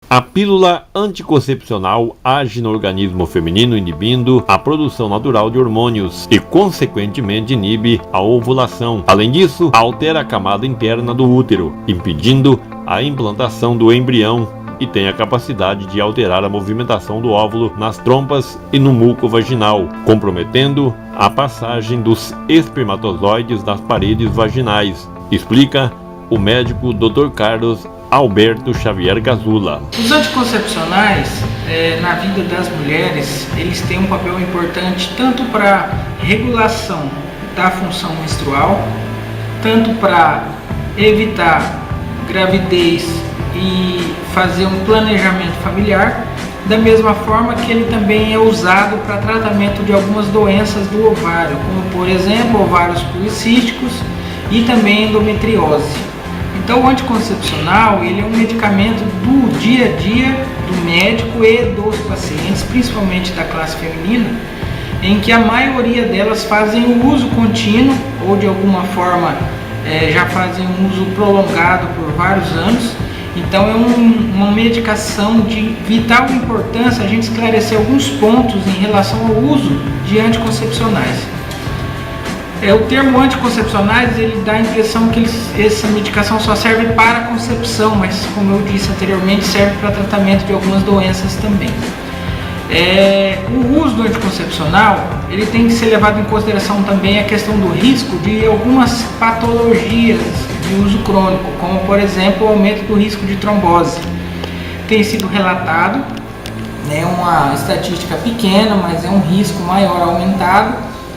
A pílula anticoncepcional age no organismo feminino inibindo a produção natural de hormônios e, consequentemente, inibe a ovulação. Além disso, altera a camada interna do útero, impedindo a implantação do embrião e tem a capacidade de alterar a movimentação do óvulo nas trompas e no muco vaginal, comprometendo a passagem dos espermatozoides nas paredes vaginais, explica o médico Dr. Carlos Alberto Xavier Gazula. Os anticoncepcionais, na vida das mulheres, eles têm um papel importante tanto para regulação da função menstrual, tanto para evitar gravidez e fazer um planejamento familiar, da mesma forma que ele também é usado para tratamento de algumas doenças do ovário, como por exemplo ovários policísticos e também endometriose. Então o anticoncepcional ele é um medicamento do dia a dia do médico e dos pacientes, principalmente da classe feminina, em que a maioria delas fazem o uso contínuo ou de alguma forma já fazem um uso prolongado por vários anos. Então é uma medicação de vital importância a gente esclarecer alguns pontos em relação ao uso de anticoncepcionais. O termo anticoncepcionais ele dá a impressão que essa medicação só serve para a concepção, mas como eu disse anteriormente, serve para tratamento de algumas doenças também. O uso do anticoncepcional ele tem que ser levado em consideração também a questão do risco de algumas patologias de uso crônico, como por exemplo o aumento do risco de trombose. Tem sido relatado, uma estatística pequena, mas é um risco maior aumentado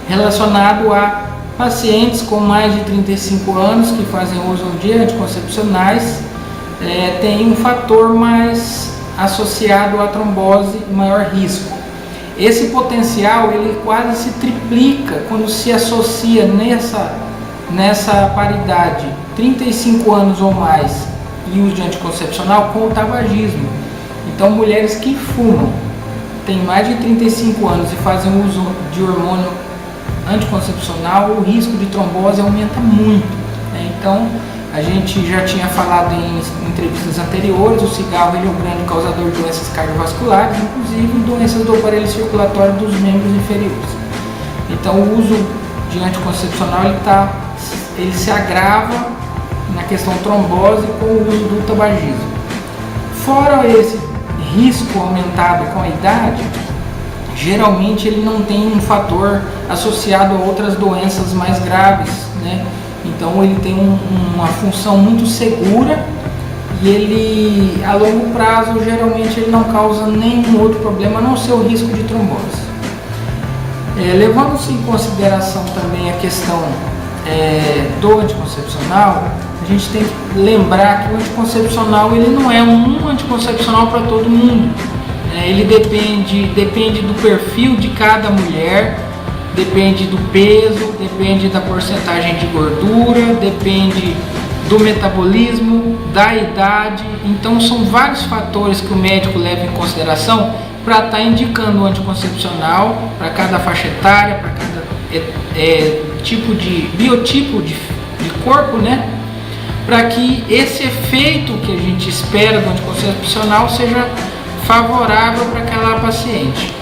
relacionado a pacientes com mais de 35 anos que fazem uso de anticoncepcionais, tem um fator mais associado à trombose e maior risco. Esse potencial ele quase se triplica quando se associa nessa paridade 35 anos ou mais e uso de anticoncepcional com o tabagismo. Então mulheres que fumam, têm mais de 35 anos e fazem uso de hormônio anticoncepcional, o risco de trombose aumenta muito. Então a gente já tinha falado em entrevistas anteriores, o cigarro ele é o grande causador de doenças cardiovasculares, inclusive doenças do aparelho circulatório dos membros inferiores. Então o uso de anticoncepcional ele se agrava na questão trombose com o uso do tabagismo. Fora esse risco aumentado com a idade, geralmente ele não tem um fator associado a outras doenças mais graves, Então ele tem uma função muito segura e ele a longo prazo geralmente ele não causa nenhum outro problema a não ser o risco de trombose. Levando-se em consideração também a questão do anticoncepcional, a gente tem que lembrar que o anticoncepcional ele não é um anticoncepcional para todo mundo. Ele depende do perfil de cada mulher, depende do peso, depende da porcentagem de gordura, depende do metabolismo, da idade. Então são vários fatores que o médico leva em consideração para estar indicando o anticoncepcional para cada faixa etária, para cada biotipo de corpo, para que esse efeito que a gente espera do anticoncepcional seja favorável para aquela paciente.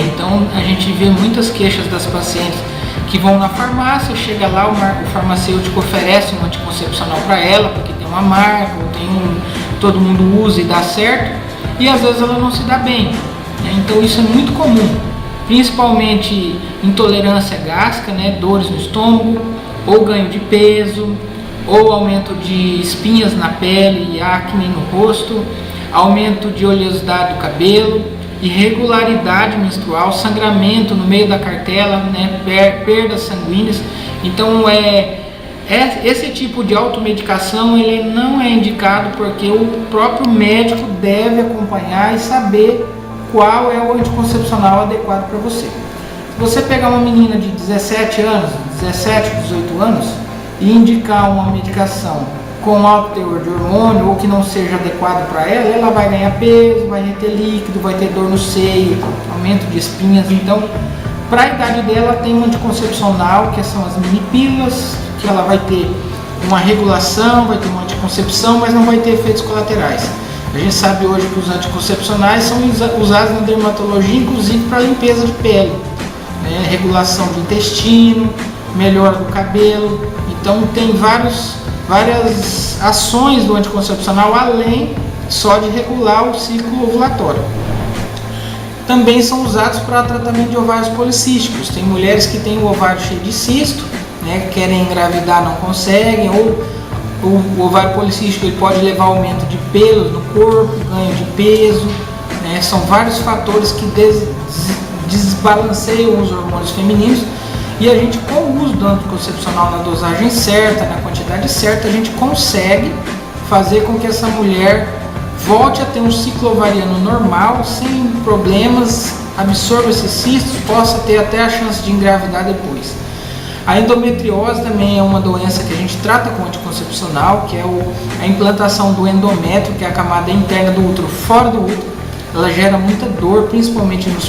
Então a gente vê muitas queixas das pacientes que vão na farmácia, chega lá, o farmacêutico oferece um anticoncepcional para ela, porque tem uma marca, ou todo mundo usa e dá certo, e às vezes ela não se dá bem. Então isso é muito comum, principalmente intolerância gástrica, dores no estômago, ou ganho de peso, ou aumento de espinhas na pele e acne no rosto, aumento de oleosidade do cabelo, irregularidade menstrual, sangramento no meio da cartela, perdas sanguíneas. Então esse tipo de automedicação ele não é indicado porque o próprio médico deve acompanhar e saber qual é o anticoncepcional adequado para você. Se você pegar uma menina de 17 anos, 17, 18 anos e indicar uma medicação com alto teor de hormônio ou que não seja adequado para ela, ela vai ganhar peso, vai reter líquido, vai ter dor no seio, aumento de espinhas. Então, para a idade dela tem um anticoncepcional, que são as mini pílulas, que ela vai ter uma regulação, vai ter uma anticoncepção, mas não vai ter efeitos colaterais. A gente sabe hoje que os anticoncepcionais são usados na dermatologia, inclusive para limpeza de pele, né? Regulação do intestino, melhora do cabelo. Então tem várias ações do anticoncepcional além só de regular o ciclo ovulatório. Também são usados para tratamento de ovários policísticos. Tem mulheres que têm o ovário cheio de cisto, né, querem engravidar, não conseguem, ou o ovário policístico ele pode levar ao aumento de pelos no corpo, ganho de peso, né, são vários fatores que desbalanceiam os hormônios femininos, e a gente, com o uso do anticoncepcional na dosagem certa, na quantidade certa, a gente consegue fazer com que essa mulher volte a ter um ciclo ovariano normal, sem problemas, absorva esses cistos, possa ter até a chance de engravidar depois. A endometriose também é uma doença que a gente trata com anticoncepcional, que é a implantação do endométrio, que é a camada interna do útero fora do útero. Ela gera muita dor, principalmente nos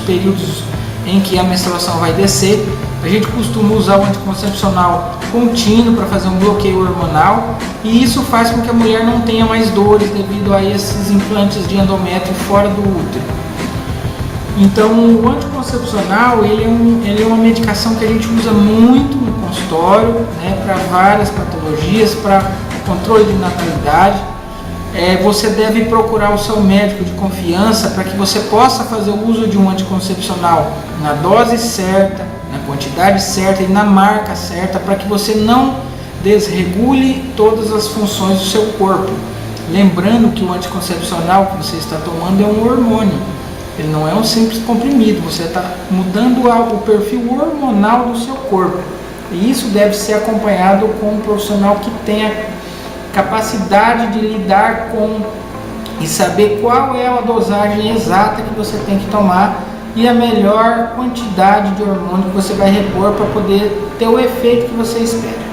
períodos em que a menstruação vai descer. A gente costuma usar o anticoncepcional contínuo para fazer um bloqueio hormonal, e isso faz com que a mulher não tenha mais dores devido a esses implantes de endométrio fora do útero. Então o anticoncepcional ele é uma medicação que a gente usa muito no consultório, né, para várias patologias, para controle de natalidade. Você deve procurar o seu médico de confiança para que você possa fazer o uso de um anticoncepcional na dose certa, na quantidade certa e na marca certa, para que você não desregule todas as funções do seu corpo. Lembrando que o anticoncepcional que você está tomando é um hormônio, ele não é um simples comprimido, você está mudando o perfil hormonal do seu corpo, e isso deve ser acompanhado com um profissional que tenha capacidade de lidar com e saber qual é a dosagem exata que você tem que tomar e a melhor quantidade de hormônio que você vai repor para poder ter o efeito que você espera.